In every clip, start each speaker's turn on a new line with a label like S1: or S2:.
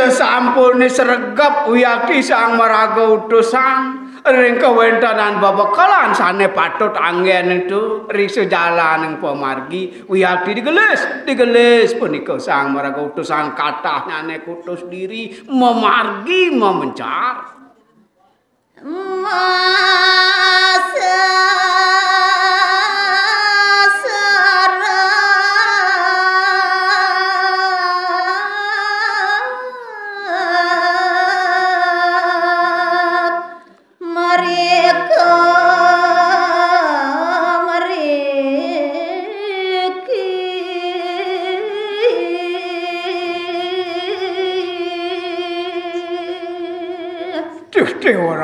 S1: Sampune sregep Wiyadi sang maraga utusan ring kawentanan babekalan sane patut anggen itu risu jalaning pamargi Wiyadi digelis punika sang maraga utusan kathah nyane kutus diri memargi memencar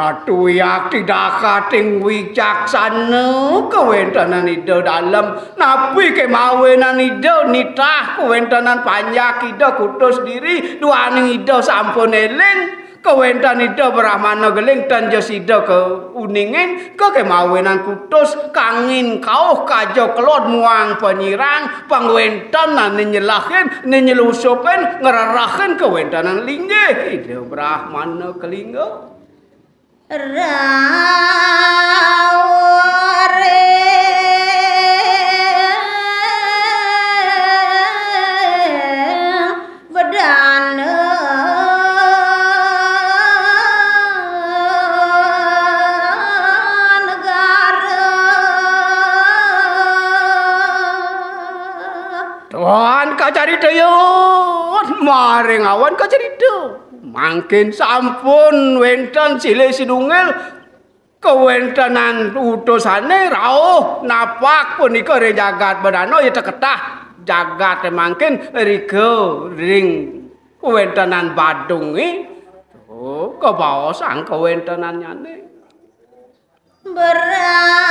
S1: Ratu Wiyadi dakating wicaksana kawentanan ida dalem napi kemawenan ida nitah kawentanan panjak ida kutus diri duaning ida sampun eling kawentan ida brahmana geling tanjas ida keuningin kemawenan kutus kangin kauh kajo kelot muang penyirang pangwentanan nyelahin nyelusupen ngerarahin kawentanan linggih ida brahmana kelinggo Tuhan kacarita yun maring awan kacarita mangkin sampun wenten silih sidungil kawentanan utusane rawuh napak punika ring jagat badana ya teketah jagat mangkin riga ring kawentanan badunge kebawa sang kawentanan nyane Brahmana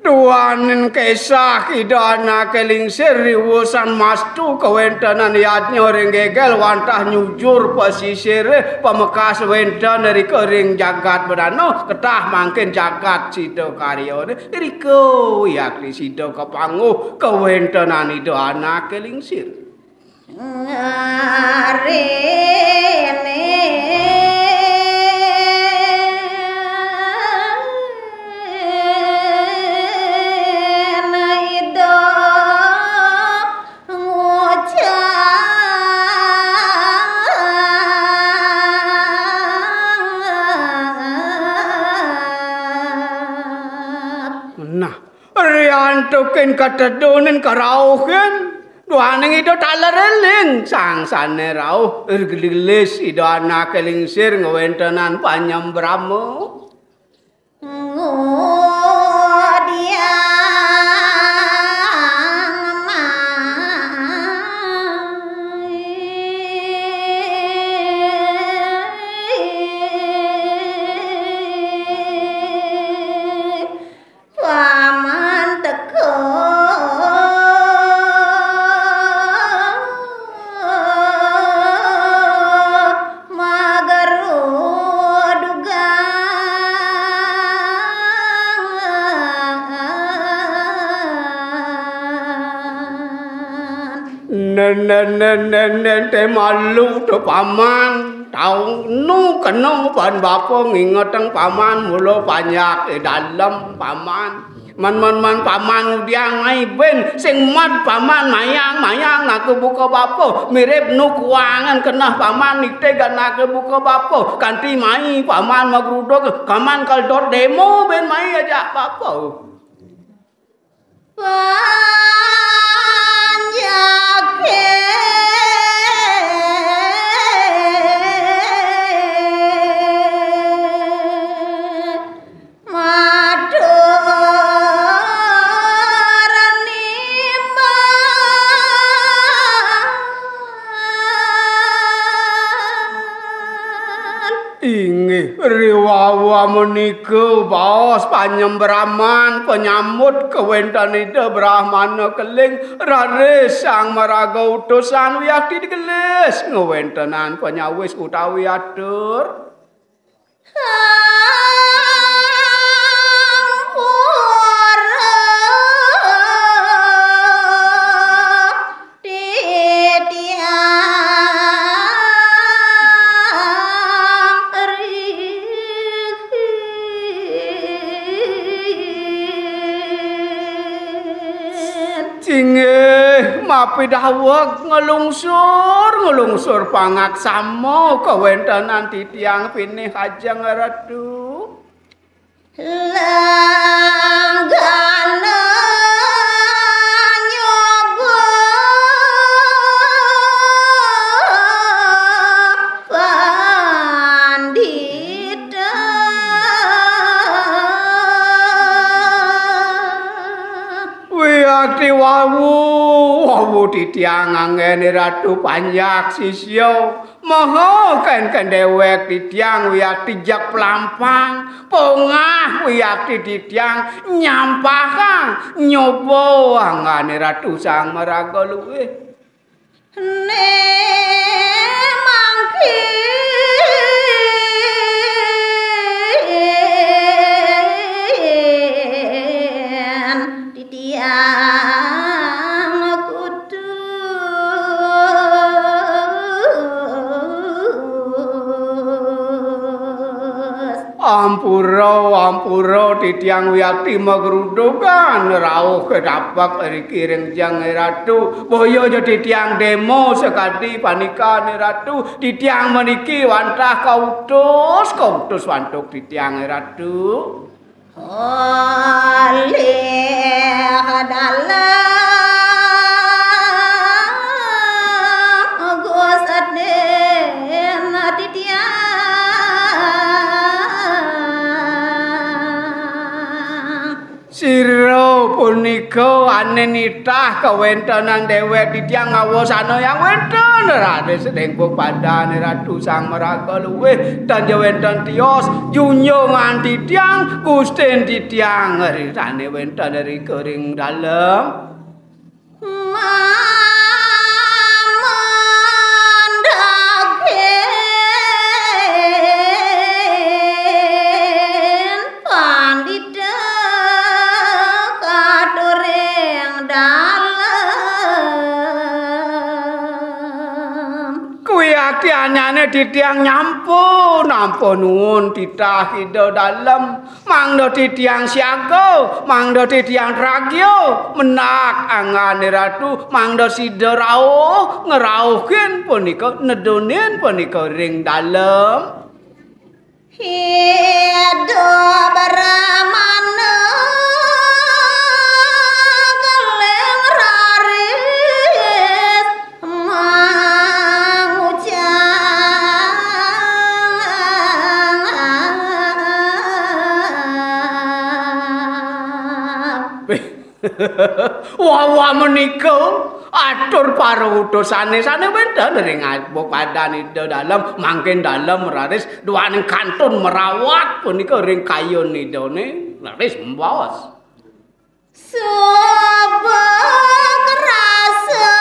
S1: Duanin kesah idana kelingsir riwusan mastu kawentanan yatnya ring gegel wantah nyujur pesisir pemekas wentan dari kering jagat bedano ketah mangkin jagat sido karyo riko yakni sido kepanguh kawentanan idana kelingsir Riantukin katedunin karauhin duaning ida talereling sangsane rauh irgelis ida anak kelingsir ngewentanan panyambramo Nene malu to paman tau nu kena pan bapa ngingeteng paman mulo banyak dalam paman man paman udiang ai ben sing mat paman mayang nak buka bapa mirip nu kuangan kena paman nite nak buka bapa kanti mai paman magrudok kaman kaldor demo ben mai aja bapa panjake riwawa menika bos panyembraman penyambut kewentanida brahmana keling raris sang maraga utusan wiyakti digelis ngewentanan penyawis utawi atur mapi daweg ngelungsur pangaksama kawentanan titiang pinih Kajeng Ratu
S2: langgana nyoba pandita
S1: wiyakti wawu titiang angene Ratu Panjak sisya maha kan dewek titiang wiyakti jak pelampang pongah wiyakti titiang nyampah nyoba angane Ratu Sang Maraga luwih
S2: ne mangki titiang
S1: ampura titiang wiyakti magrudukan rawuh kedapak rikiring Jang Ratu boyo aja titiang demo sekadi panikane Ratu titiang meniki wantah kautus wantuk titiang Ratu
S2: oleh dalam gosaden titiang
S1: sira punika ane nitah kawentanan dewek titiang ngawasana yang wenten raris dengkuk padane Ratu Sang Maraga luwih tanja wenten tios junjung nganti titiang Gusten titiang risane wenten dari kering dalem anyane titiang nyampun ampun nuwun titah ida dalem mangda titiang siaga mangda titiang ragya menak angane Ratu mangda sida rawuh ngerawuhken punika nedonen punika ring dalem
S2: hido baramana
S1: wawa menika atur para utusane sane wenten ring padanida dalem mangken dalem raris duaning kantun merawat punika ring kayunidane raris mbos
S2: sapa kerasa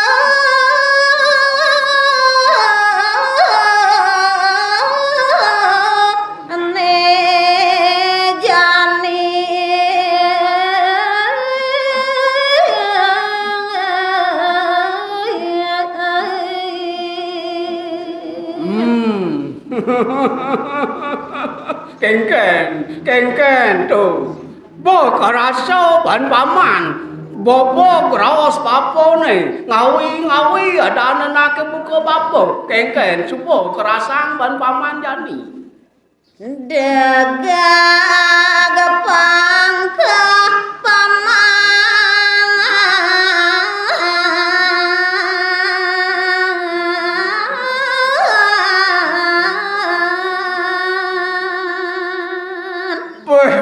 S1: kengken tuh bo kerasa ban paman bobo kraos papone ngawi ada anake buka papo kengken supo kerasang ban paman jani
S2: degag pangka paman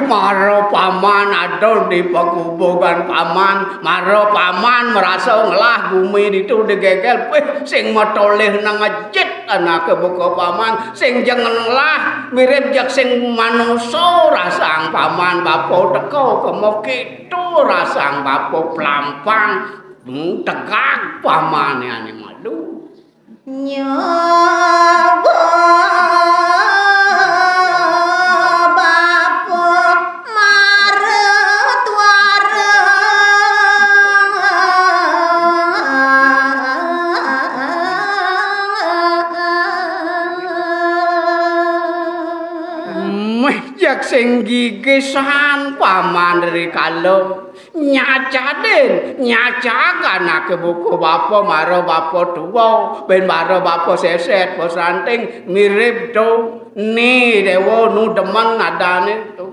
S1: maro paman adol di pakubogan paman maro paman merasa ngelah bumi itu digegel sing matoleh nang ngejit anake buka paman sing jengelah mirip jak sing manungsa rasang paman bapo teko kemo kitu rasang bapo plampang tegak pamane ane malu
S2: nyoba bapo maret
S1: jak sing gigisan paman dari kalau nyacaden nyacakanake buku bapo maro bapo tuwa ben maro bapo seset bos ranting mirip to ni dewo nu demen adane to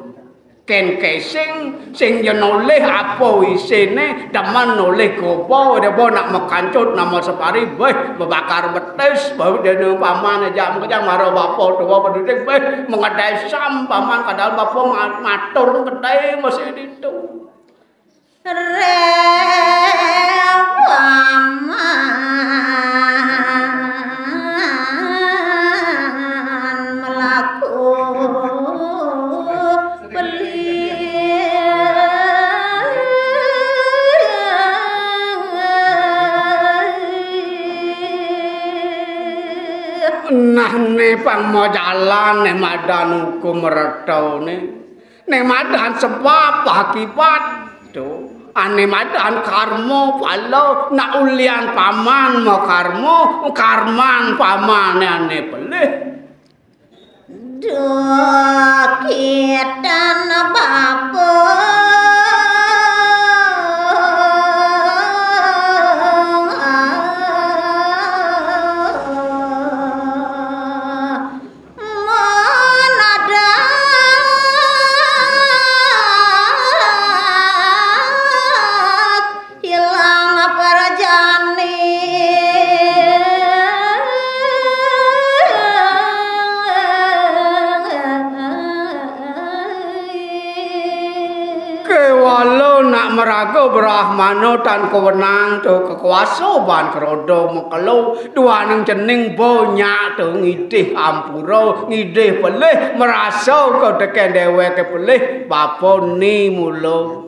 S1: ken kesing sing yen oleh apa isine demen oleh gopo dewo nak mekancut nama separi beh membakar betis bau dene paman jam kejang maro bapo tuwa pendidik beh mengedai sam paman kadal bapo matur kedai masih ditu
S2: rewaman melaku beli
S1: nah ne pang mau jalan ne madan hukum retau ne madan sebab akibat tu ane madan karmo palo na ulian paman mo karmo karman paman ane pelih
S2: dokitan bapo
S1: meraga Brahmana tan kewenang tu kekuasaan kerodo mekelo dua nang cening banyak tu ngidih ampura ngidih pelih merasa kau teken deweke pelih bapa ni mulo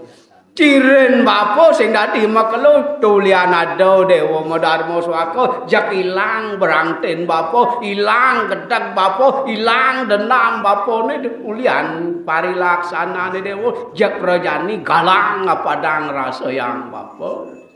S1: ciren bapa sing dadi mekelo tulian ada dewa Dharma Swaka jak ilang berangten bapa ilang gedeg bapa ilang dendam bapa ni ulian parilaksana dewa jak rajani galang padang rasa yang bapa